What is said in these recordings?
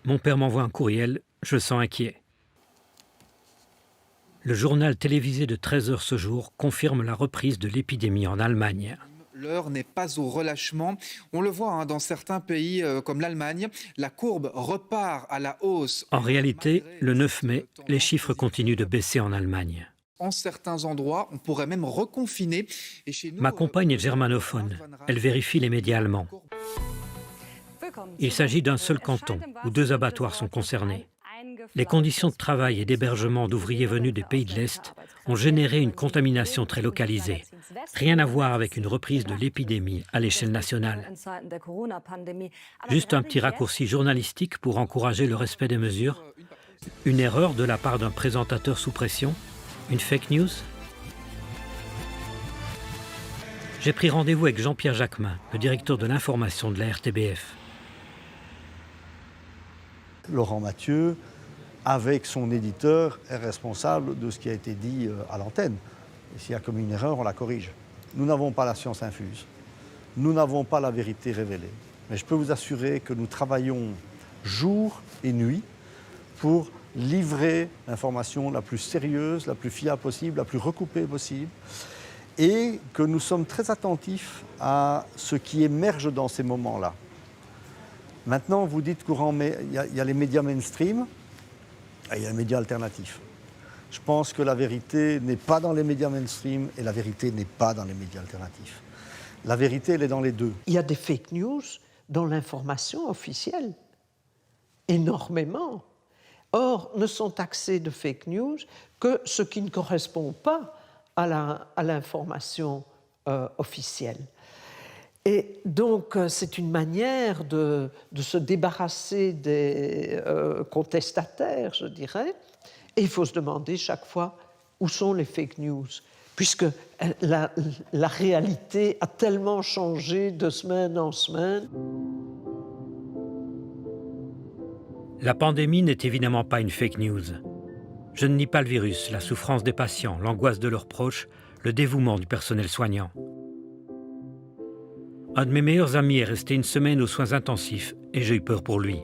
Mon père m'envoie un courriel, je sens inquiet. Le journal télévisé de 13 heures ce jour confirme la reprise de l'épidémie en Allemagne. L'heure n'est pas au relâchement. On le voit dans certains pays comme l'Allemagne, la courbe repart à la hausse. En réalité, le 9 mai, les chiffres continuent de baisser en Allemagne. En certains endroits, on pourrait même reconfiner. Et chez nous, Ma compagne est germanophone. Elle vérifie les médias allemands. Il s'agit d'un seul canton où 2 abattoirs sont concernés. Les conditions de travail et d'hébergement d'ouvriers venus des pays de l'Est ont généré une contamination très localisée. Rien à voir avec une reprise de l'épidémie à l'échelle nationale. Juste un petit raccourci journalistique pour encourager le respect des mesures. Une erreur de la part d'un présentateur sous pression. Une fake news. J'ai pris rendez-vous avec Jean-Pierre Jacquemin, le directeur de l'information de la RTBF. Laurent Mathieu, avec son éditeur, est responsable de ce qui a été dit à l'antenne. Et s'il y a comme une erreur, on la corrige. Nous n'avons pas la science infuse. Nous n'avons pas la vérité révélée. Mais je peux vous assurer que nous travaillons jour et nuit pour livrer l'information la plus sérieuse, la plus fiable possible, la plus recoupée possible, et que nous sommes très attentifs à ce qui émerge dans ces moments-là. Maintenant, vous dites courant, mais il y a les médias mainstream et il y a les médias alternatifs. Je pense que la vérité n'est pas dans les médias mainstream et la vérité n'est pas dans les médias alternatifs. La vérité, elle est dans les deux. Il y a des fake news dans l'information officielle, énormément. Or, ne sont taxés de fake news que ce qui ne correspond pas à l'information officielle. Et donc, c'est une manière de se débarrasser des contestataires, je dirais. Et il faut se demander chaque fois où sont les fake news, puisque la réalité a tellement changé de semaine en semaine. La pandémie n'est évidemment pas une fake news. Je ne nie pas le virus, la souffrance des patients, l'angoisse de leurs proches, le dévouement du personnel soignant. Un de mes meilleurs amis est resté une semaine aux soins intensifs et j'ai eu peur pour lui.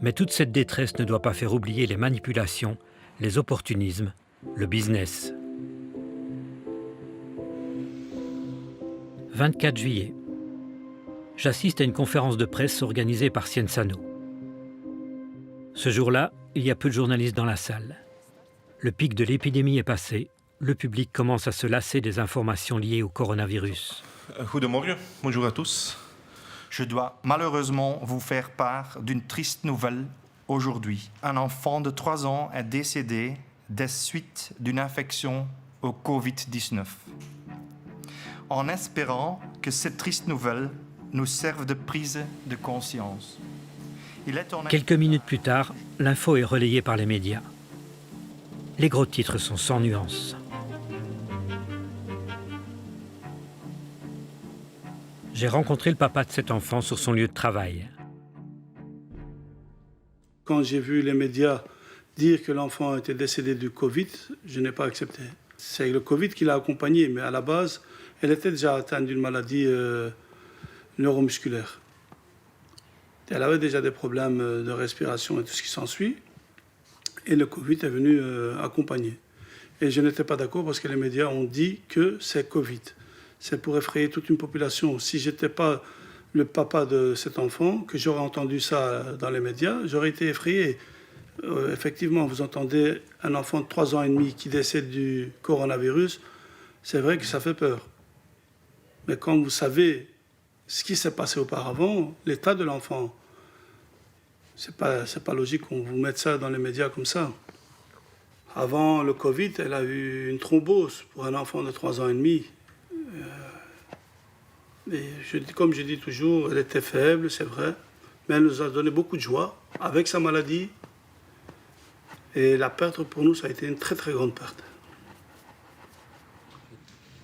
Mais toute cette détresse ne doit pas faire oublier les manipulations, les opportunismes, le business. 24 juillet. J'assiste à une conférence de presse organisée par Cienzano. Ce jour-là, il y a peu de journalistes dans la salle. Le pic de l'épidémie est passé. Le public commence à se lasser des informations liées au coronavirus. Goedemorgen, bonjour à tous. Je dois malheureusement vous faire part d'une triste nouvelle aujourd'hui. Un enfant de 3 ans est décédé des suites d'une infection au Covid-19. En espérant que cette triste nouvelle nous serve de prise de conscience. Quelques minutes plus tard, l'info est relayée par les médias. Les gros titres sont sans nuance. J'ai rencontré le papa de cet enfant sur son lieu de travail. Quand j'ai vu les médias dire que l'enfant était décédé du Covid, je n'ai pas accepté. C'est le Covid qui l'a accompagné, mais à la base, elle était déjà atteinte d'une maladie neuromusculaire. Elle avait déjà des problèmes de respiration et tout ce qui s'ensuit. Et le Covid est venu accompagner. Et je n'étais pas d'accord parce que les médias ont dit que c'est Covid. C'est pour effrayer toute une population. Si je n'étais pas le papa de cet enfant, que j'aurais entendu ça dans les médias, j'aurais été effrayé. Effectivement, vous entendez un enfant de 3 ans et demi qui décède du coronavirus, c'est vrai que ça fait peur. Mais quand vous savez ce qui s'est passé auparavant, l'état de l'enfant, c'est pas logique qu'on vous mette ça dans les médias comme ça. Avant le Covid, elle a eu une thrombose pour un enfant de 3 ans et demi. Comme je dis toujours, elle était faible, c'est vrai, mais elle nous a donné beaucoup de joie avec sa maladie. Et la perte pour nous, ça a été une très très grande perte.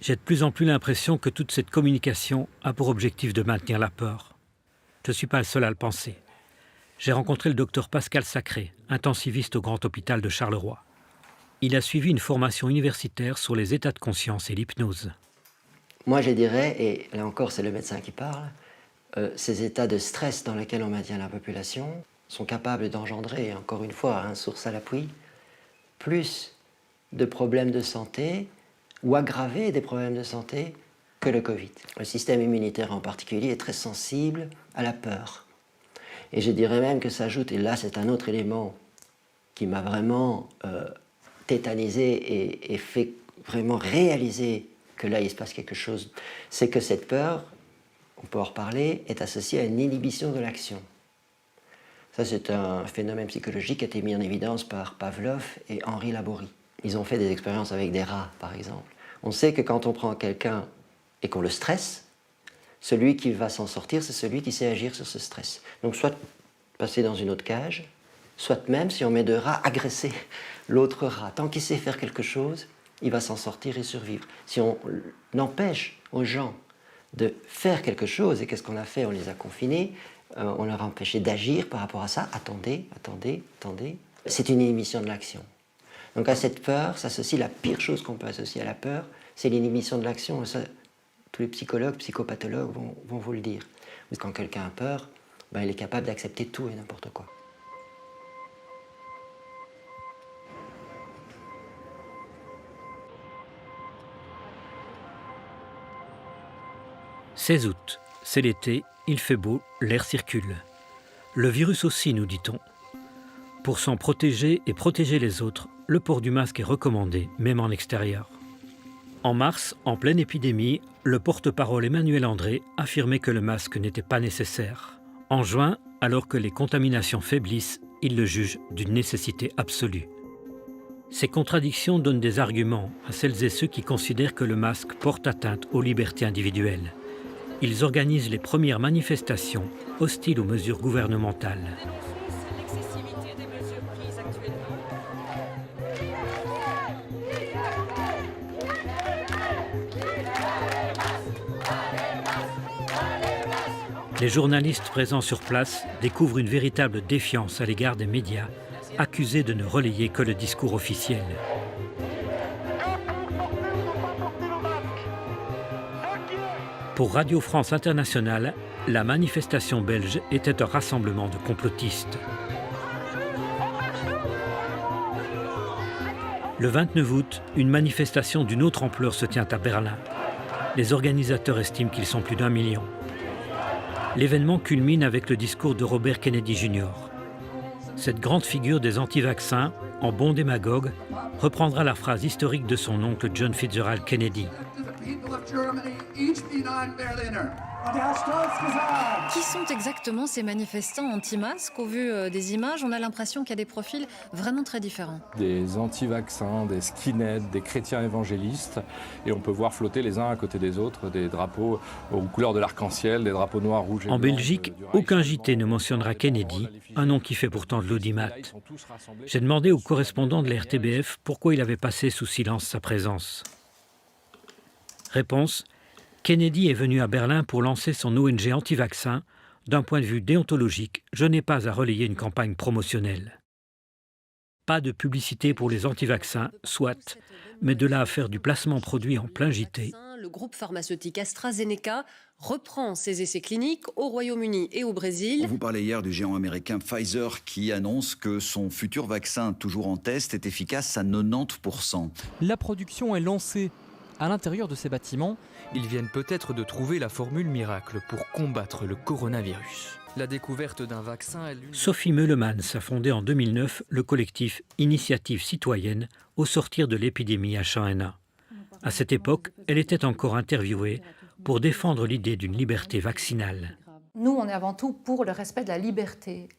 J'ai de plus en plus l'impression que toute cette communication a pour objectif de maintenir la peur. Je ne suis pas le seul à le penser. J'ai rencontré le docteur Pascal Sacré, intensiviste au Grand Hôpital de Charleroi. Il a suivi une formation universitaire sur les états de conscience et l'hypnose. Moi, je dirais, et là encore, c'est le médecin qui parle, ces états de stress dans lesquels on maintient la population sont capables d'engendrer, encore une fois, source à l'appui, plus de problèmes de santé ou aggraver des problèmes de santé que le Covid. Le système immunitaire en particulier est très sensible à la peur. Et je dirais même que s'ajoute, et là c'est un autre élément qui m'a vraiment tétanisé et fait vraiment réaliser que là il se passe quelque chose, c'est que cette peur, on peut en reparler, est associée à une inhibition de l'action. Ça c'est un phénomène psychologique qui a été mis en évidence par Pavlov et Henri Laborie. Ils ont fait des expériences avec des rats par exemple. On sait que quand on prend quelqu'un et qu'on le stresse, celui qui va s'en sortir, c'est celui qui sait agir sur ce stress. Donc soit passer dans une autre cage, soit même, si on met deux rats, agresser l'autre rat. Tant qu'il sait faire quelque chose, il va s'en sortir et survivre. Si on empêche aux gens de faire quelque chose, et qu'est-ce qu'on a fait? On les a confinés, on leur a empêché d'agir par rapport à ça. Attendez. C'est une inhibition de l'action. Donc à cette peur s'associe la pire chose qu'on peut associer à la peur, c'est l'inhibition de l'action. Ça, tous les psychologues, psychopathologues vont vous le dire. Quand quelqu'un a peur, il est capable d'accepter tout et n'importe quoi. « 16 août, c'est l'été, il fait beau, l'air circule. Le virus aussi, nous dit-on. Pour s'en protéger et protéger les autres, le port du masque est recommandé, même en extérieur. En mars, en pleine épidémie, le porte-parole Emmanuel André affirmait que le masque n'était pas nécessaire. En juin, alors que les contaminations faiblissent, il le juge d'une nécessité absolue. Ces contradictions donnent des arguments à celles et ceux qui considèrent que le masque porte atteinte aux libertés individuelles. Ils organisent les premières manifestations hostiles aux mesures gouvernementales. Les journalistes présents sur place découvrent une véritable défiance à l'égard des médias, accusés de ne relayer que le discours officiel. Pour Radio France Internationale, la manifestation belge était un rassemblement de complotistes. Le 29 août, une manifestation d'une autre ampleur se tient à Berlin. Les organisateurs estiment qu'ils sont plus d'1 million. L'événement culmine avec le discours de Robert Kennedy Jr. Cette grande figure des anti-vaccins, en bon démagogue, reprendra la phrase historique de son oncle John Fitzgerald Kennedy. Qui sont exactement ces manifestants anti-masques? Au vu des images, on a l'impression qu'il y a des profils vraiment très différents. Des anti-vaccins, des skinheads, des chrétiens évangélistes, et on peut voir flotter les uns à côté des autres des drapeaux aux couleurs de l'arc-en-ciel, des drapeaux noirs, rouges et blancs. En Belgique, aucun JT ne mentionnera Kennedy, un nom qui fait pourtant de l'audimat. J'ai demandé au correspondant de la RTBF pourquoi il avait passé sous silence sa présence. Réponse: Kennedy est venu à Berlin pour lancer son ONG anti-vaccin. D'un point de vue déontologique, je n'ai pas à relayer une campagne promotionnelle. Pas de publicité pour les anti-vaccins, soit, mais de là à faire du placement produit en plein JT. Le groupe pharmaceutique AstraZeneca reprend ses essais cliniques au Royaume-Uni et au Brésil. Vous parlez hier du géant américain Pfizer qui annonce que son futur vaccin, toujours en test, est efficace à 90%. La production est lancée. À l'intérieur de ces bâtiments, ils viennent peut-être de trouver la formule miracle pour combattre le coronavirus. La découverte d'un vaccin est l'une... Sophie Meulemans a fondé en 2009 le collectif Initiative citoyenne au sortir de l'épidémie H1N1. À cette époque, elle était encore interviewée pour défendre l'idée d'une liberté vaccinale. Nous, on est avant tout pour le respect de la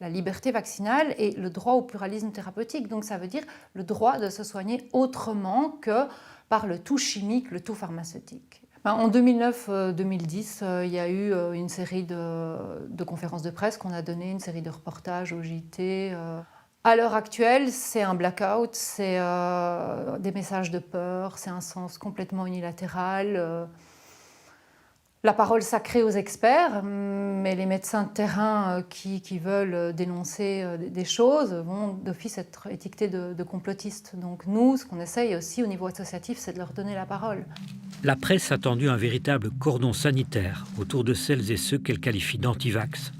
liberté vaccinale et le droit au pluralisme thérapeutique. Donc ça veut dire le droit de se soigner autrement que par le tout chimique, le tout pharmaceutique. En 2009-2010, il y a eu une série de conférences de presse qu'on a données, une série de reportages au JT. À l'heure actuelle, c'est un blackout, c'est des messages de peur, c'est un sens complètement unilatéral. La parole sacrée aux experts, mais les médecins de terrain qui veulent dénoncer des choses vont d'office être étiquetés de complotistes. Donc nous, ce qu'on essaye aussi au niveau associatif, c'est de leur donner la parole. La presse a tendu un véritable cordon sanitaire autour de celles et ceux qu'elle qualifie d'antivax.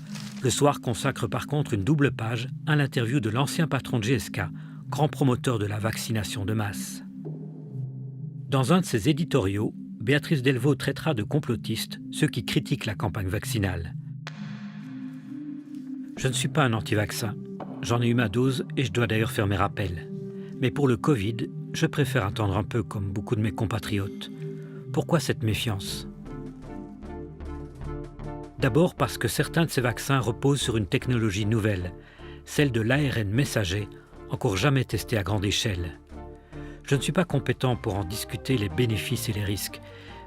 Le Soir consacre par contre une double page à l'interview de l'ancien patron de GSK, grand promoteur de la vaccination de masse. Dans un de ses éditoriaux, Béatrice Delvaux traitera de complotistes ceux qui critiquent la campagne vaccinale. Je ne suis pas un anti-vaccin. J'en ai eu ma dose et je dois d'ailleurs faire mes rappels. Mais pour le Covid, je préfère attendre un peu comme beaucoup de mes compatriotes. Pourquoi cette méfiance ? D'abord parce que certains de ces vaccins reposent sur une technologie nouvelle, celle de l'ARN messager, encore jamais testée à grande échelle. Je ne suis pas compétent pour en discuter les bénéfices et les risques,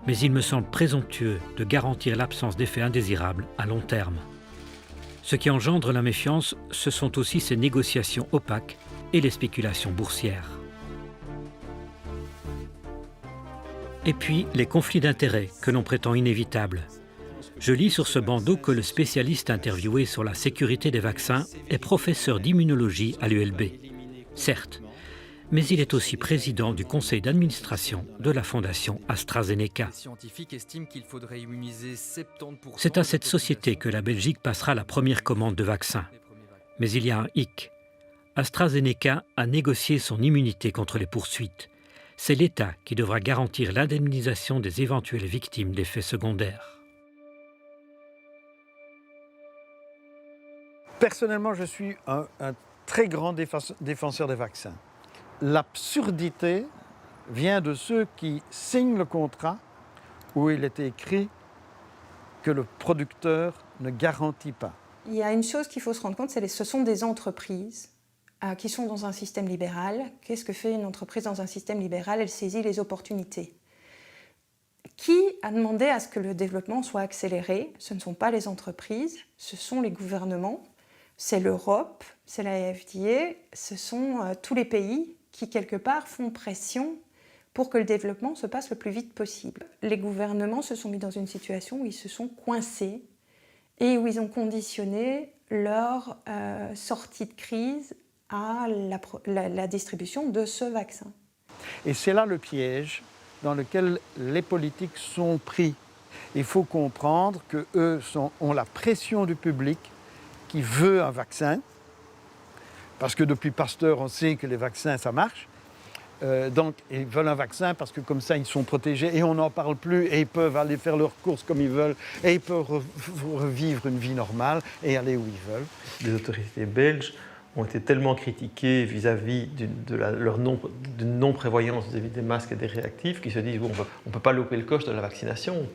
mais il me semble présomptueux de garantir l'absence d'effets indésirables à long terme. Ce qui engendre la méfiance, ce sont aussi ces négociations opaques et les spéculations boursières. Et puis, les conflits d'intérêts que l'on prétend inévitables. Je lis sur ce bandeau que le spécialiste interviewé sur la sécurité des vaccins est professeur d'immunologie à l'ULB. Certes, mais il est aussi président du conseil d'administration de la fondation AstraZeneca. C'est à cette société que la Belgique passera la première commande de vaccins. Mais il y a un hic. AstraZeneca a négocié son immunité contre les poursuites. C'est l'État qui devra garantir l'indemnisation des éventuelles victimes d'effets secondaires. Personnellement, je suis un très grand défenseur des vaccins. L'absurdité vient de ceux qui signent le contrat où il est écrit que le producteur ne garantit pas. Il y a une chose qu'il faut se rendre compte, ce sont des entreprises qui sont dans un système libéral. Qu'est-ce que fait une entreprise dans un système libéral? Elle saisit les opportunités. Qui a demandé à ce que le développement soit accéléré? Ce ne sont pas les entreprises, ce sont les gouvernements, c'est l'Europe, c'est la FDA, ce sont tous les pays qui, quelque part, font pression pour que le développement se passe le plus vite possible. Les gouvernements se sont mis dans une situation où ils se sont coincés et où ils ont conditionné leur sortie de crise à la distribution de ce vaccin. Et c'est là le piège dans lequel les politiques sont pris. Il faut comprendre qu'eux ont la pression du public qui veut un vaccin, parce que depuis Pasteur, on sait que les vaccins, ça marche. Donc, ils veulent un vaccin parce que comme ça, ils sont protégés et on n'en parle plus et ils peuvent aller faire leurs courses comme ils veulent et ils peuvent revivre une vie normale et aller où ils veulent. Les autorités belges ont été tellement critiquées vis-à-vis de leur non-prévoyance vis-à-vis des masques et des réactifs qu'ils se disent bon, on ne peut pas louper le coche de la vaccination.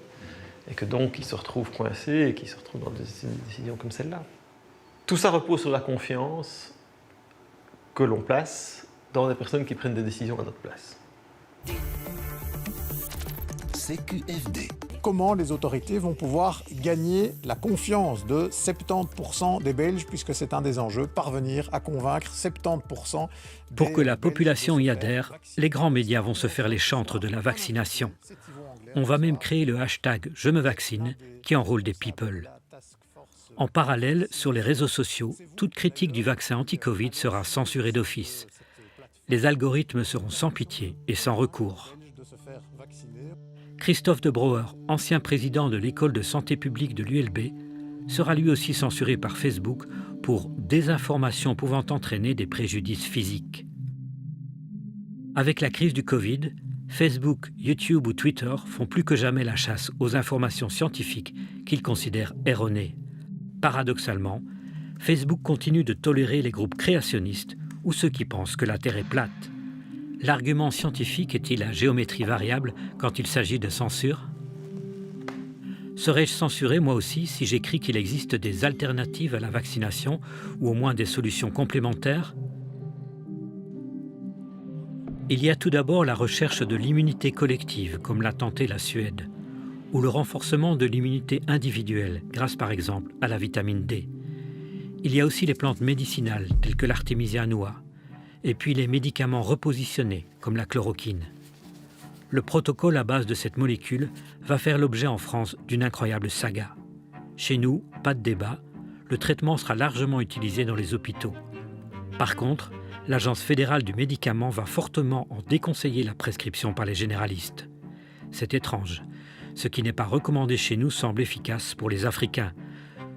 Et que donc, ils se retrouvent coincés et qu'ils se retrouvent dans des décisions comme celle-là. Tout ça repose sur la confiance que l'on place dans des personnes qui prennent des décisions à notre place. CQFD. Comment les autorités vont pouvoir gagner la confiance de 70% des Belges, puisque c'est un des enjeux, parvenir à convaincre 70% des Pour que la population y Belges adhère, les grands médias vont se faire les chantres de la vaccination. On va même créer le hashtag « Je me vaccine » qui enrôle des people. En parallèle, sur les réseaux sociaux, toute critique du vaccin anti-Covid sera censurée d'office. Les algorithmes seront sans pitié et sans recours. Christophe de Brouwer, ancien président de l'école de santé publique de l'ULB, sera lui aussi censuré par Facebook pour désinformation pouvant entraîner des préjudices physiques. Avec la crise du Covid, Facebook, YouTube ou Twitter font plus que jamais la chasse aux informations scientifiques qu'ils considèrent erronées. Paradoxalement, Facebook continue de tolérer les groupes créationnistes ou ceux qui pensent que la Terre est plate. L'argument scientifique est-il à géométrie variable quand il s'agit de censure? Serais-je censuré moi aussi si j'écris qu'il existe des alternatives à la vaccination ou au moins des solutions complémentaires? Il y a tout d'abord la recherche de l'immunité collective, comme l'a tenté la Suède, ou le renforcement de l'immunité individuelle, grâce par exemple à la vitamine D. Il y a aussi les plantes médicinales, telles que l'artémisia annua, et puis les médicaments repositionnés, comme la chloroquine. Le protocole à base de cette molécule va faire l'objet en France d'une incroyable saga. Chez nous, pas de débat, le traitement sera largement utilisé dans les hôpitaux. Par contre, l'Agence fédérale du médicament va fortement en déconseiller la prescription par les généralistes. C'est étrange. Ce qui n'est pas recommandé chez nous semble efficace pour les Africains.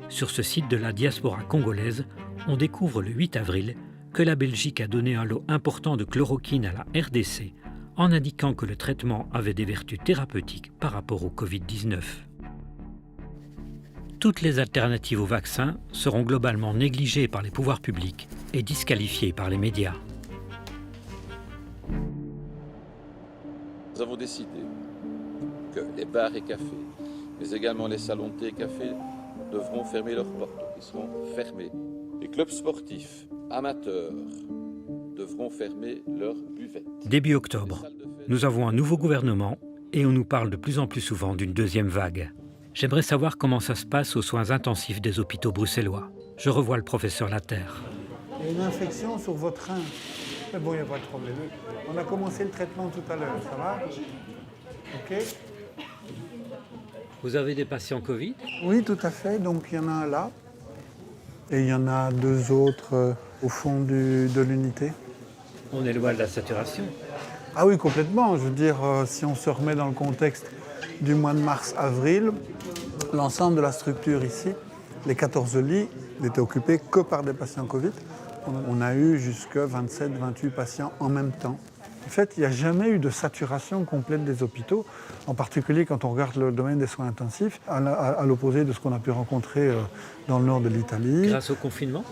Sur ce site de la diaspora congolaise, on découvre le 8 avril que la Belgique a donné un lot important de chloroquine à la RDC en indiquant que le traitement avait des vertus thérapeutiques par rapport au Covid-19. Toutes les alternatives au vaccin seront globalement négligées par les pouvoirs publics et disqualifiées par les médias. Nous avons décidé que les bars et cafés, mais également les salons de thé et café, devront fermer leurs portes, ils seront fermés. Les clubs sportifs amateurs devront fermer leurs buvettes. Début octobre, nous avons un nouveau gouvernement et on nous parle de plus en plus souvent d'une deuxième vague. J'aimerais savoir comment ça se passe aux soins intensifs des hôpitaux bruxellois. Je revois le professeur Laterre. Il y a une infection sur votre rein. Mais bon, il n'y a pas de problème. On a commencé le traitement tout à l'heure, ça va? OK. Vous avez des patients Covid? Oui, tout à fait. Donc il y en a un là. Et il y en a deux autres au fond de l'unité. On est loin de la saturation. Ah oui, complètement. Je veux dire, si on se remet dans le contexte du mois de mars-avril, l'ensemble de la structure ici, les 14 lits, n'étaient occupés que par des patients Covid. On a eu jusqu'à 27-28 patients en même temps. En fait, il n'y a jamais eu de saturation complète des hôpitaux, en particulier quand on regarde le domaine des soins intensifs, à l'opposé de ce qu'on a pu rencontrer dans le nord de l'Italie. Grâce au confinement ?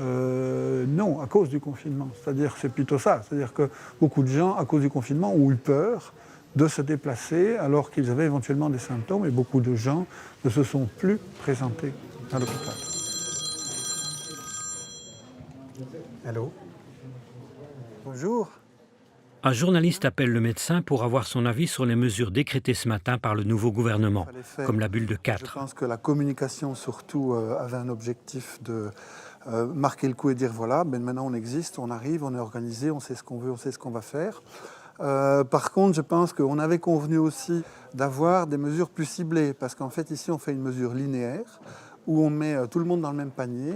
Non, à cause du confinement. C'est-à-dire, c'est plutôt ça. C'est-à-dire que beaucoup de gens, à cause du confinement, ont eu peur de se déplacer alors qu'ils avaient éventuellement des symptômes et beaucoup de gens ne se sont plus présentés à l'hôpital. Allô ? Bonjour. Un journaliste appelle le médecin pour avoir son avis sur les mesures décrétées ce matin par le nouveau gouvernement, comme la bulle de 4. Je pense que la communication surtout avait un objectif de marquer le coup et dire voilà, ben maintenant on existe, on arrive, on est organisé, on sait ce qu'on veut, on sait ce qu'on va faire. Par contre, je pense qu'on avait convenu aussi d'avoir des mesures plus ciblées, parce qu'en fait ici on fait une mesure linéaire, où on met tout le monde dans le même panier.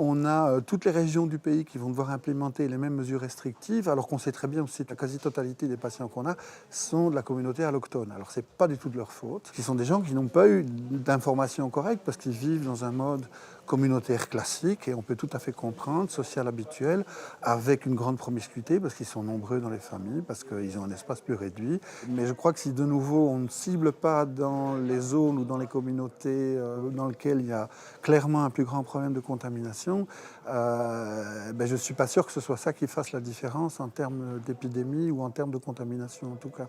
On a toutes les régions du pays qui vont devoir implémenter les mêmes mesures restrictives, alors qu'on sait très bien aussi que la quasi-totalité des patients qu'on a sont de la communauté allochtone. Alors c'est pas du tout de leur faute. Ce sont des gens qui n'ont pas eu d'informations correctes parce qu'ils vivent dans un mode communautaire classique et on peut tout à fait comprendre, social habituel, avec une grande promiscuité parce qu'ils sont nombreux dans les familles, parce qu'ils ont un espace plus réduit. Mais je crois que si de nouveau on ne cible pas dans les zones ou dans les communautés dans lesquelles il y a clairement un plus grand problème de contamination, je ne suis pas sûr que ce soit ça qui fasse la différence en termes d'épidémie ou en termes de contamination en tout cas.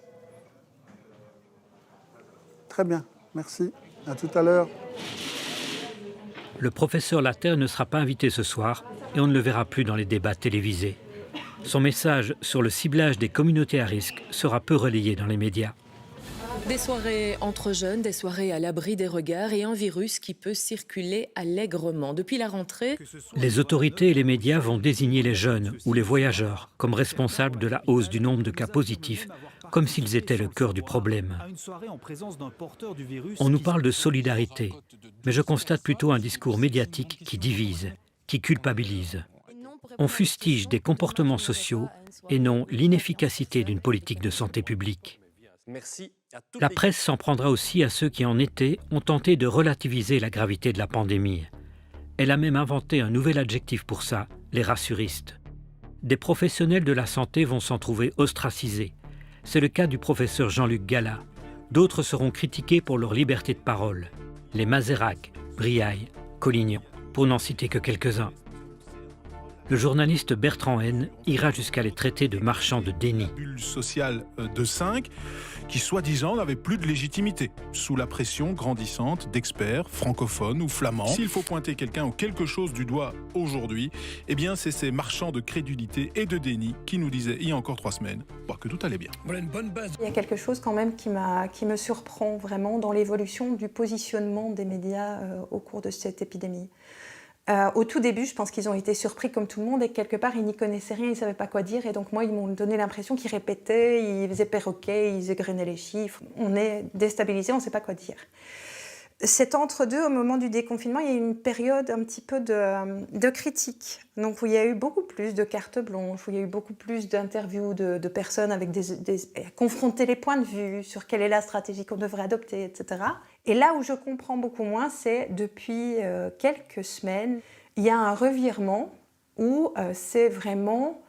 Très bien, merci. À tout à l'heure. Le professeur Laterre ne sera pas invité ce soir et on ne le verra plus dans les débats télévisés. Son message sur le ciblage des communautés à risque sera peu relayé dans les médias. Des soirées entre jeunes, des soirées à l'abri des regards et un virus qui peut circuler allègrement. Depuis la rentrée, les autorités et les médias vont désigner les jeunes ou les voyageurs comme responsables de la hausse du nombre de cas positifs, comme s'ils étaient le cœur du problème. On nous parle de solidarité, mais je constate plutôt un discours médiatique qui divise, qui culpabilise. On fustige des comportements sociaux et non l'inefficacité d'une politique de santé publique. La presse s'en prendra aussi à ceux qui, en été, ont tenté de relativiser la gravité de la pandémie. Elle a même inventé un nouvel adjectif pour ça, les rassuristes. Des professionnels de la santé vont s'en trouver ostracisés. C'est le cas du professeur Jean-Luc Gallat. D'autres seront critiqués pour leur liberté de parole. Les Mazerac, Briaille, Collignon, pour n'en citer que quelques-uns. Le journaliste Bertrand Haine ira jusqu'à les traiter de marchands de déni. Bulle sociale de 5, qui soi-disant n'avait plus de légitimité, sous la pression grandissante d'experts francophones ou flamands. S'il faut pointer quelqu'un ou quelque chose du doigt aujourd'hui, eh bien c'est ces marchands de crédulité et de déni qui nous disaient il y a encore 3 semaines que tout allait bien. Voilà une bonne base. Il y a quelque chose quand même qui me surprend vraiment dans l'évolution du positionnement des médias au cours de cette épidémie. Au tout début, je pense qu'ils ont été surpris comme tout le monde et quelque part, ils n'y connaissaient rien, ils ne savaient pas quoi dire. Et donc moi, ils m'ont donné l'impression qu'ils répétaient, ils faisaient perroquet, ils égrenaient les chiffres. On est déstabilisés, on ne sait pas quoi dire. cet entre-deux, au moment du déconfinement, il y a eu une période un petit peu de critique. Donc, où il y a eu beaucoup plus de cartes blanches, où il y a eu beaucoup plus d'interviews de personnes avec confronter les points de vue sur quelle est la stratégie qu'on devrait adopter, etc. Et là où je comprends beaucoup moins, c'est depuis quelques semaines, il y a un revirement où c'est vraiment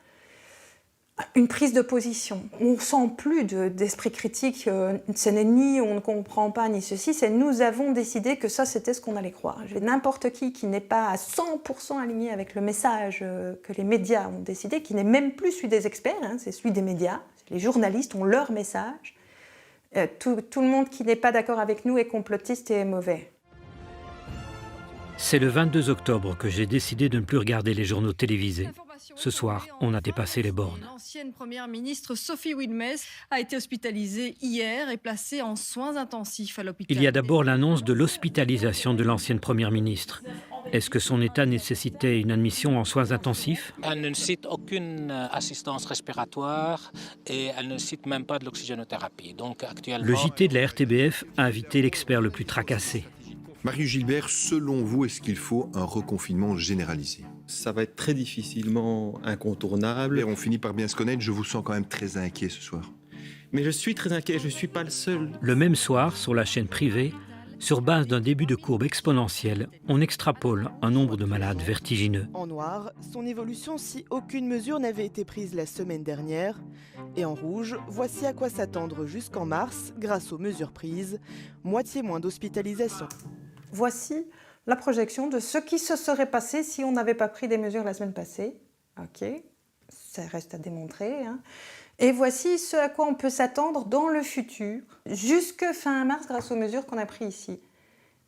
une prise de position. On ne sent plus d'esprit critique, ce n'est ni on ne comprend pas ni ceci, c'est nous avons décidé que ça c'était ce qu'on allait croire. N'importe qui n'est pas à 100% aligné avec le message que les médias ont décidé, qui n'est même plus celui des experts, hein, c'est celui des médias, les journalistes ont leur message. Tout le monde qui n'est pas d'accord avec nous est complotiste et est mauvais. C'est le 22 octobre que j'ai décidé de ne plus regarder les journaux télévisés. Ce soir, on a dépassé les bornes. L'ancienne première ministre Sophie Wilmès a été hospitalisée hier et placée en soins intensifs à l'hôpital. Il y a d'abord l'annonce de l'hospitalisation de l'ancienne première ministre. Est-ce que son état nécessitait une admission en soins intensifs? Elle ne nécessite aucune assistance respiratoire et elle ne nécessite même pas de l'oxygénothérapie. Donc actuellement... Le JT de la RTBF a invité l'expert le plus tracassé. Marius Gilbert, selon vous, est-ce qu'il faut un reconfinement généralisé? Ça va être très difficilement incontournable. Et on finit par bien se connaître, je vous sens quand même très inquiet ce soir. Mais je suis très inquiet, je ne suis pas le seul. Le même soir, sur la chaîne privée, sur base d'un début de courbe exponentielle, on extrapole un nombre de malades vertigineux. En noir, son évolution si aucune mesure n'avait été prise la semaine dernière. Et en rouge, voici à quoi s'attendre jusqu'en mars grâce aux mesures prises. Moitié moins d'hospitalisation. Voici la projection de ce qui se serait passé si on n'avait pas pris des mesures la semaine passée. Ok, ça reste à démontrer. Hein. Et voici ce à quoi on peut s'attendre dans le futur, jusque fin mars grâce aux mesures qu'on a prises ici.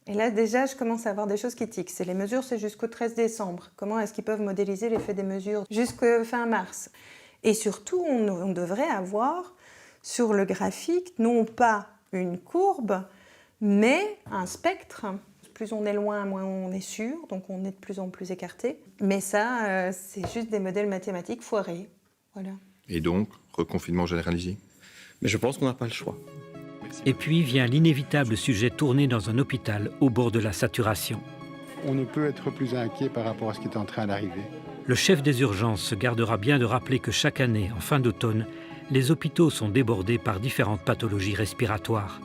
Et là déjà, je commence à avoir des choses qui tiquent. Les mesures, c'est jusqu'au 13 décembre. Comment est-ce qu'ils peuvent modéliser l'effet des mesures jusque fin mars? Et surtout, on devrait avoir sur le graphique, non pas une courbe, mais un spectre. Plus on est loin, moins on est sûr, donc on est de plus en plus écarté. Mais ça, c'est juste des modèles mathématiques foirés. Voilà. Et donc, reconfinement généralisé? Mais je pense qu'on n'a pas le choix. Et puis vient l'inévitable sujet tourné dans un hôpital au bord de la saturation. On ne peut être plus inquiet par rapport à ce qui est en train d'arriver. Le chef des urgences se gardera bien de rappeler que chaque année, en fin d'automne, les hôpitaux sont débordés par différentes pathologies respiratoires.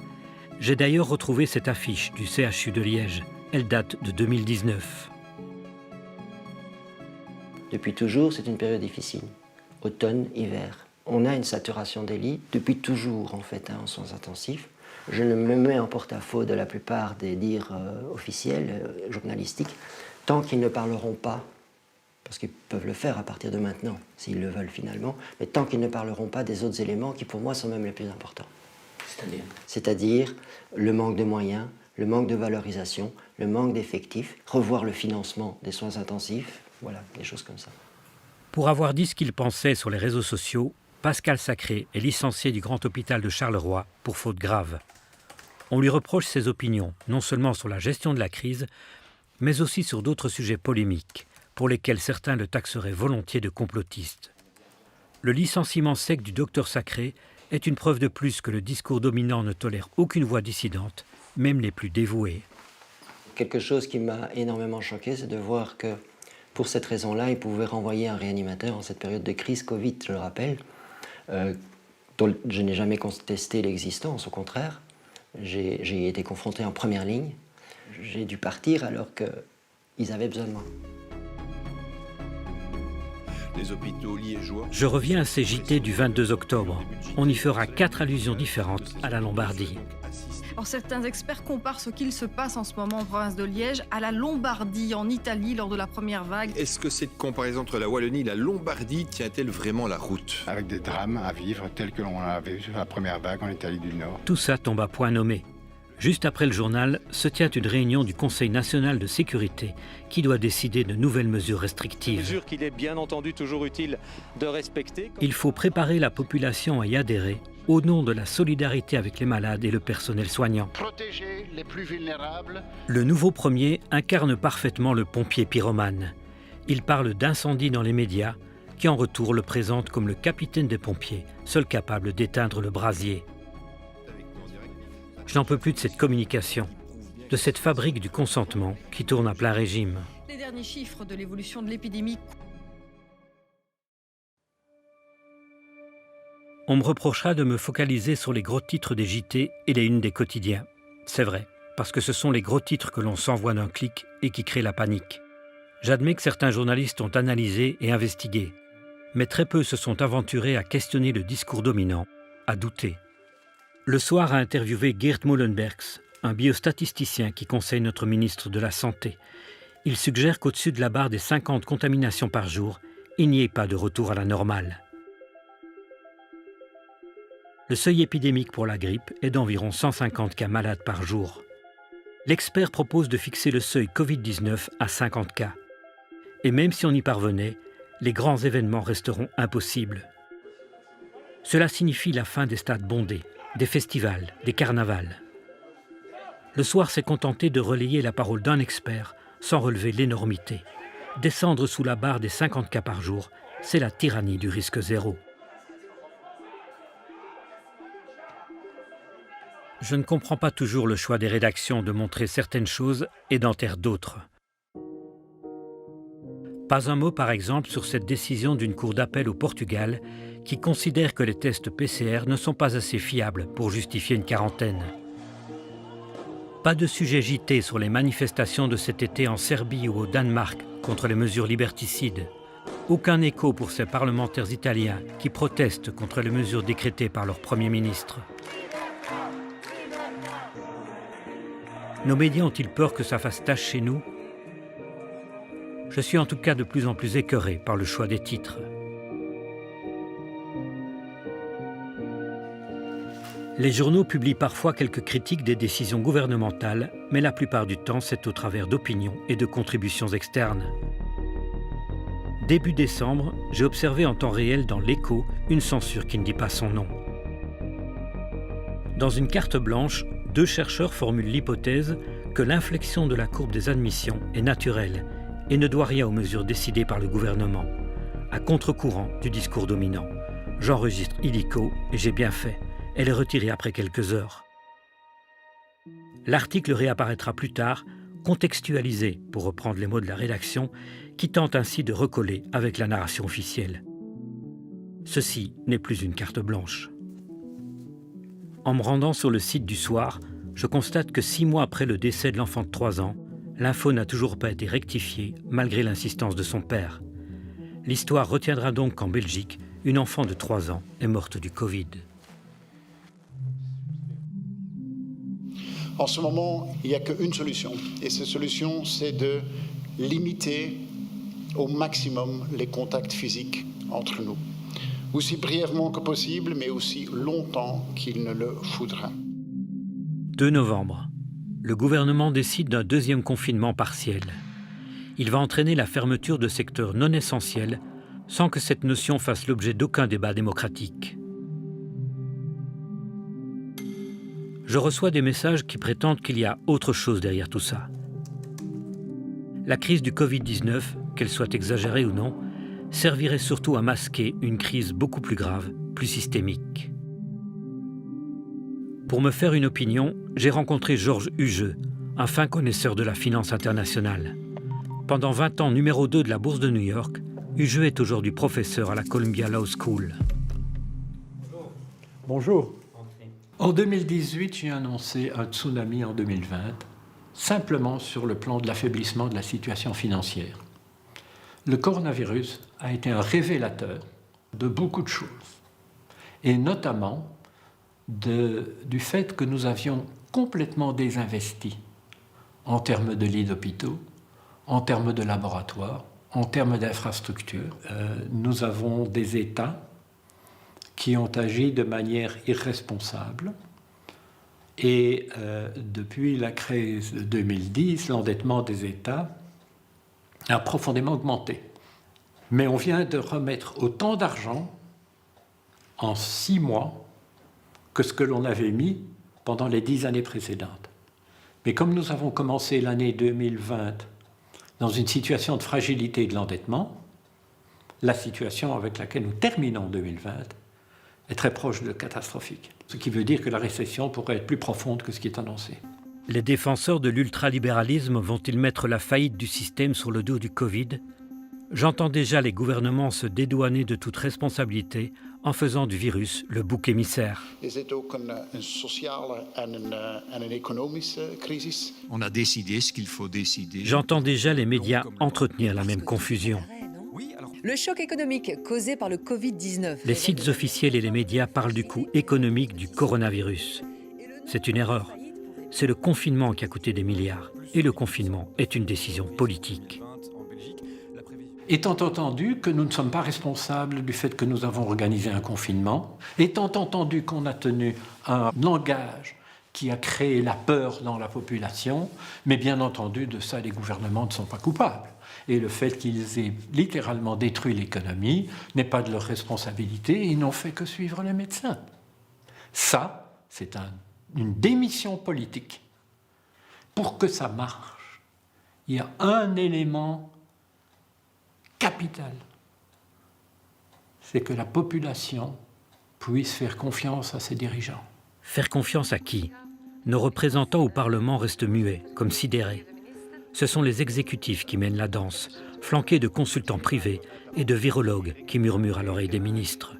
J'ai d'ailleurs retrouvé cette affiche du CHU de Liège. Elle date de 2019. Depuis toujours, c'est une période difficile. Automne, hiver. On a une saturation des lits depuis toujours, en fait, en soins intensifs. Je ne me mets en porte-à-faux de la plupart des dires officiels, journalistiques, tant qu'ils ne parleront pas, parce qu'ils peuvent le faire à partir de maintenant, s'ils le veulent finalement, mais tant qu'ils ne parleront pas des autres éléments qui, pour moi, sont même les plus importants. C'est-à-dire le manque de moyens, le manque de valorisation, le manque d'effectifs, revoir le financement des soins intensifs, voilà, des choses comme ça. Pour avoir dit ce qu'il pensait sur les réseaux sociaux, Pascal Sacré est licencié du Grand Hôpital de Charleroi pour faute grave. On lui reproche ses opinions, non seulement sur la gestion de la crise, mais aussi sur d'autres sujets polémiques, pour lesquels certains le taxeraient volontiers de complotiste. Le licenciement sec du docteur Sacré est une preuve de plus que le discours dominant ne tolère aucune voix dissidente, même les plus dévouées. Quelque chose qui m'a énormément choqué, c'est de voir que, pour cette raison-là, ils pouvaient renvoyer un réanimateur en cette période de crise Covid, je le rappelle, dont je n'ai jamais contesté l'existence, au contraire. J'ai été confronté en première ligne. J'ai dû partir alors qu'ils avaient besoin de moi. Les hôpitaux liégeois... Je reviens à ces JT du 22 octobre. On y fera 4 allusions différentes à la Lombardie. Alors, certains experts comparent ce qu'il se passe en ce moment en province de Liège à la Lombardie en Italie lors de la première vague. Est-ce que cette comparaison entre la Wallonie et la Lombardie tient-elle vraiment la route? Avec des drames à vivre tels que l'on avait vu la première vague en Italie du Nord. Tout ça tombe à point nommé. Juste après le journal, se tient une réunion du Conseil national de sécurité qui doit décider de nouvelles mesures restrictives. Mesures qu'il est bien entendu toujours utile de respecter. Il faut préparer la population à y adhérer au nom de la solidarité avec les malades et le personnel soignant. Protéger les plus vulnérables. Le nouveau premier incarne parfaitement le pompier pyromane. Il parle d'incendie dans les médias, qui en retour le présente comme le capitaine des pompiers, seul capable d'éteindre le brasier. Je n'en peux plus de cette communication. de cette fabrique du consentement qui tourne à plein régime. Les derniers chiffres de l'évolution de l'épidémie. On me reprochera de me focaliser sur les gros titres des JT et les unes des quotidiens. C'est vrai, parce que ce sont les gros titres que l'on s'envoie d'un clic et qui créent la panique. J'admets que certains journalistes ont analysé et investigué, mais très peu se sont aventurés à questionner le discours dominant, à douter. Le Soir a interviewé Geert Molenbergs, un biostatisticien qui conseille notre ministre de la Santé. Il suggère qu'au-dessus de la barre des 50 contaminations par jour, il n'y ait pas de retour à la normale. Le seuil épidémique pour la grippe est d'environ 150 cas malades par jour. L'expert propose de fixer le seuil Covid-19 à 50 cas. Et même si on y parvenait, les grands événements resteront impossibles. Cela signifie la fin des stades bondés, des festivals, des carnavals. Le Soir s'est contenté de relayer la parole d'un expert sans relever l'énormité. Descendre sous la barre des 50 cas par jour, c'est la tyrannie du risque zéro. Je ne comprends pas toujours le choix des rédactions de montrer certaines choses et d'en taire d'autres. Pas un mot, par exemple, sur cette décision d'une cour d'appel au Portugal qui considère que les tests PCR ne sont pas assez fiables pour justifier une quarantaine. Pas de sujet JT sur les manifestations de cet été en Serbie ou au Danemark contre les mesures liberticides. Aucun écho pour ces parlementaires italiens qui protestent contre les mesures décrétées par leur Premier ministre. Nos médias ont-ils peur que ça fasse tache chez nous? Je suis en tout cas de plus en plus écœuré par le choix des titres. Les journaux publient parfois quelques critiques des décisions gouvernementales, mais la plupart du temps, c'est au travers d'opinions et de contributions externes. Début décembre, j'ai observé en temps réel dans l'Écho une censure qui ne dit pas son nom. Dans une carte blanche, 2 chercheurs formulent l'hypothèse que l'inflexion de la courbe des admissions est naturelle et ne doit rien aux mesures décidées par le gouvernement, à contre-courant du discours dominant. J'enregistre illico et j'ai bien fait. Elle est retirée après quelques heures. L'article réapparaîtra plus tard, contextualisé, pour reprendre les mots de la rédaction, qui tente ainsi de recoller avec la narration officielle. Ceci n'est plus une carte blanche. En me rendant sur le site du Soir, je constate que 6 mois après le décès de l'enfant de 3 ans, l'info n'a toujours pas été rectifiée, malgré l'insistance de son père. L'histoire retiendra donc qu'en Belgique, une enfant de 3 ans est morte du Covid. En ce moment, il n'y a qu'une solution. Et cette solution, c'est de limiter au maximum les contacts physiques entre nous. Aussi brièvement que possible, mais aussi longtemps qu'il ne le faudra. 2 novembre. Le gouvernement décide d'un 2e confinement partiel. Il va entraîner la fermeture de secteurs non essentiels sans que cette notion fasse l'objet d'aucun débat démocratique. Je reçois des messages qui prétendent qu'il y a autre chose derrière tout ça. La crise du Covid-19, qu'elle soit exagérée ou non, servirait surtout à masquer une crise beaucoup plus grave, plus systémique. Pour me faire une opinion, j'ai rencontré Georges Hugeux, un fin connaisseur de la finance internationale. Pendant 20 ans numéro 2 de la bourse de New York, Hugeux est aujourd'hui professeur à la Columbia Law School. Bonjour. En 2018, j'ai annoncé un tsunami en 2020, simplement sur le plan de l'affaiblissement de la situation financière. Le coronavirus a été un révélateur de beaucoup de choses, et notamment du fait que nous avions complètement désinvesti en termes de lits d'hôpitaux, en termes de laboratoires, en termes d'infrastructures. Nous avons des États qui ont agi de manière irresponsable. Et depuis la crise de 2010, l'endettement des États a profondément augmenté. Mais on vient de remettre autant d'argent en 6 mois que ce que l'on avait mis pendant les 10 années précédentes. Mais comme nous avons commencé l'année 2020 dans une situation de fragilité de l'endettement, la situation avec laquelle nous terminons 2020 est très proche de catastrophique. Ce qui veut dire que la récession pourrait être plus profonde que ce qui est annoncé. Les défenseurs de l'ultralibéralisme vont-ils mettre la faillite du système sur le dos du Covid? J'entends déjà les gouvernements se dédouaner de toute responsabilité en faisant du virus le bouc émissaire. Is dit ook een sociale en een economische crisis? On a décidé ce qu'il faut décider. J'entends déjà les médias entretenir la même confusion. Le choc économique causé par le Covid-19. Les sites officiels et les médias parlent du coût économique du coronavirus. C'est une erreur. C'est le confinement qui a coûté des milliards. Et le confinement est une décision politique. Étant entendu que nous ne sommes pas responsables du fait que nous avons organisé un confinement, étant entendu qu'on a tenu un langage qui a créé la peur dans la population, mais bien entendu, de ça, les gouvernements ne sont pas coupables. Et le fait qu'ils aient littéralement détruit l'économie n'est pas de leur responsabilité, ils n'ont fait que suivre les médecins. Ça, c'est une démission politique. Pour que ça marche, il y a un élément capital, c'est que la population puisse faire confiance à ses dirigeants. Faire confiance à qui? Nos représentants au Parlement restent muets, comme sidérés. Ce sont les exécutifs qui mènent la danse, flanqués de consultants privés et de virologues qui murmurent à l'oreille des ministres.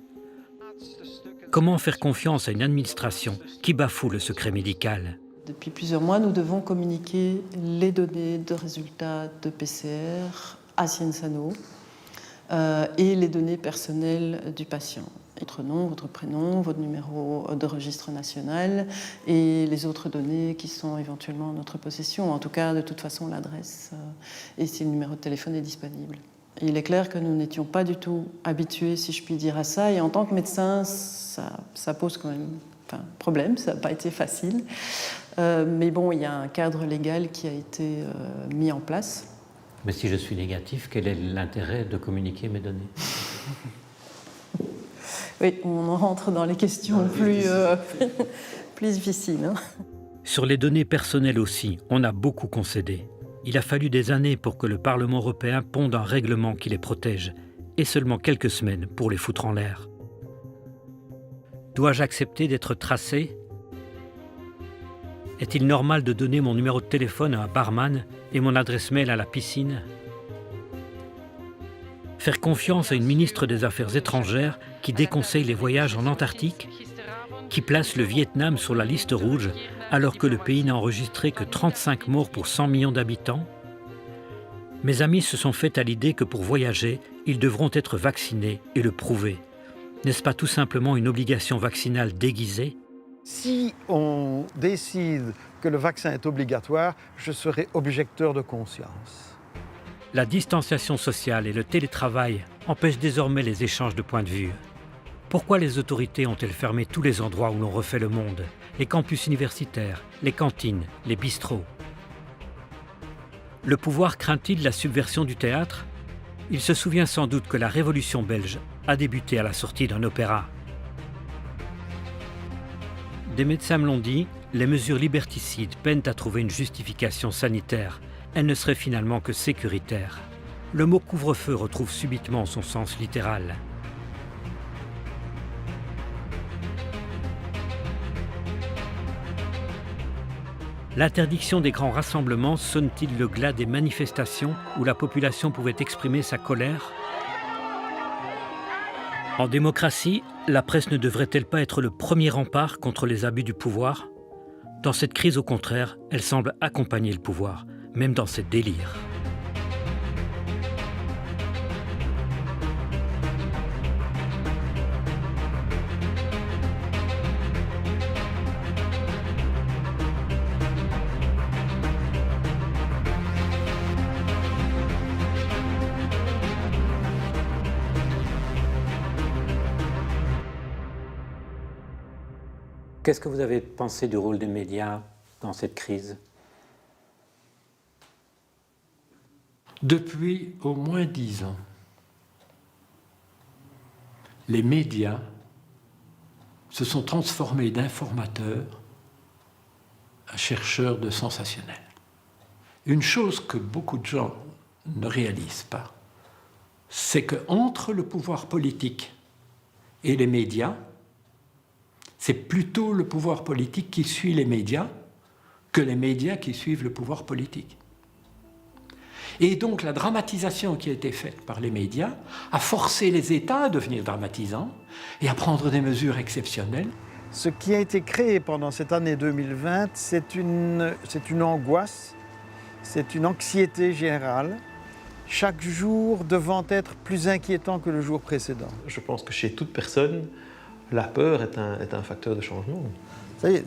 Comment faire confiance à une administration qui bafoue le secret médical? Depuis plusieurs mois, nous devons communiquer les données de résultats de PCR à Cienzano et les données personnelles du patient. Votre nom, votre prénom, votre numéro de registre national et les autres données qui sont éventuellement en notre possession. En tout cas, de toute façon, l'adresse et si le numéro de téléphone est disponible. Et il est clair que nous n'étions pas du tout habitués, si je puis dire, à ça. Et en tant que médecin, ça pose quand même problème. Ça n'a pas été facile. Mais bon, il y a un cadre légal qui a été mis en place. Mais si je suis négatif, quel est l'intérêt de communiquer mes données? Oui, on rentre dans les questions plus difficiles. Hein. Sur les données personnelles aussi, on a beaucoup concédé. Il a fallu des années pour que le Parlement européen ponde un règlement qui les protège, et seulement quelques semaines pour les foutre en l'air. Dois-je accepter d'être tracé? Est-il normal de donner mon numéro de téléphone à un barman et mon adresse mail à la piscine? Faire confiance à une ministre des Affaires étrangères qui déconseille les voyages en Antarctique, qui place le Vietnam sur la liste rouge alors que le pays n'a enregistré que 35 morts pour 100 millions d'habitants? Mes amis se sont fait à l'idée que pour voyager, ils devront être vaccinés et le prouver. N'est-ce pas tout simplement une obligation vaccinale déguisée? Si on décide que le vaccin est obligatoire, je serai objecteur de conscience. La distanciation sociale et le télétravail empêchent désormais les échanges de points de vue. Pourquoi les autorités ont-elles fermé tous les endroits où l'on refait le monde? Les campus universitaires, les cantines, les bistrots? Le pouvoir craint-il la subversion du théâtre? Il se souvient sans doute que la Révolution belge a débuté à la sortie d'un opéra. Des médecins me l'ont dit, les mesures liberticides peinent à trouver une justification sanitaire. Elles ne seraient finalement que sécuritaires. Le mot couvre-feu retrouve subitement son sens littéral. L'interdiction des grands rassemblements sonne-t-il le glas des manifestations où la population pouvait exprimer sa colère? En démocratie, la presse ne devrait-elle pas être le premier rempart contre les abus du pouvoir? Dans cette crise, au contraire, elle semble accompagner le pouvoir, même dans ses délires. Qu'est-ce que vous avez pensé du rôle des médias dans cette crise? Depuis au moins 10 ans, les médias se sont transformés d'informateurs à chercheurs de sensationnel. Une chose que beaucoup de gens ne réalisent pas, c'est qu'entre le pouvoir politique et les médias, c'est plutôt le pouvoir politique qui suit les médias que les médias qui suivent le pouvoir politique. Et donc la dramatisation qui a été faite par les médias a forcé les États à devenir dramatisants et à prendre des mesures exceptionnelles. Ce qui a été créé pendant cette année 2020, c'est une angoisse, c'est une anxiété générale, chaque jour devant être plus inquiétant que le jour précédent. Je pense que chez toute personne, la peur est un facteur de changement. Vous savez,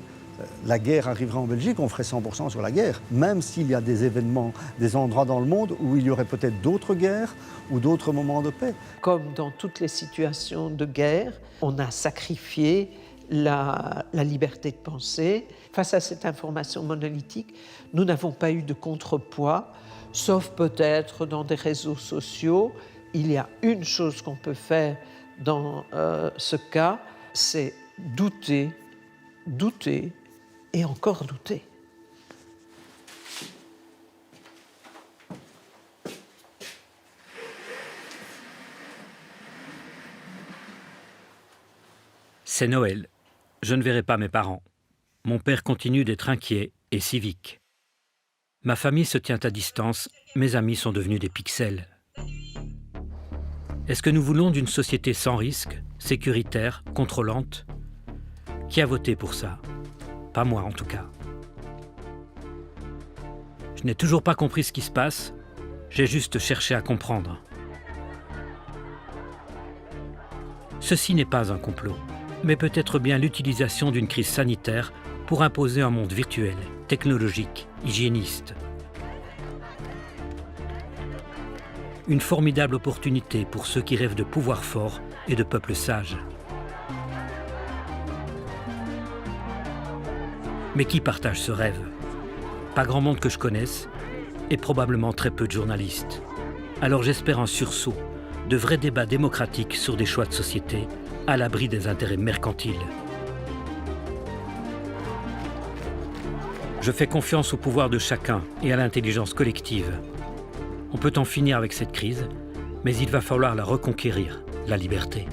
la guerre arrivera en Belgique, on ferait 100% sur la guerre, même s'il y a des événements, des endroits dans le monde où il y aurait peut-être d'autres guerres ou d'autres moments de paix. Comme dans toutes les situations de guerre, on a sacrifié la liberté de penser. Face à cette information monolithique, nous n'avons pas eu de contrepoids, sauf peut-être dans des réseaux sociaux. Il y a une chose qu'on peut faire dans ce cas, c'est douter, douter et encore douter. C'est Noël. Je ne verrai pas mes parents. Mon père continue d'être inquiet et civique. Ma famille se tient à distance, mes amis sont devenus des pixels. Est-ce que nous voulons d'une société sans risque, sécuritaire, contrôlante? Qui a voté pour ça? Pas moi en tout cas. Je n'ai toujours pas compris ce qui se passe, j'ai juste cherché à comprendre. Ceci n'est pas un complot, mais peut-être bien l'utilisation d'une crise sanitaire pour imposer un monde virtuel, technologique, hygiéniste. Une formidable opportunité pour ceux qui rêvent de pouvoir fort et de peuples sages. Mais qui partage ce rêve? Pas grand monde que je connaisse, et probablement très peu de journalistes. Alors j'espère un sursaut, de vrais débats démocratiques sur des choix de société, à l'abri des intérêts mercantiles. Je fais confiance au pouvoir de chacun et à l'intelligence collective. On peut en finir avec cette crise, mais il va falloir la reconquérir, la liberté.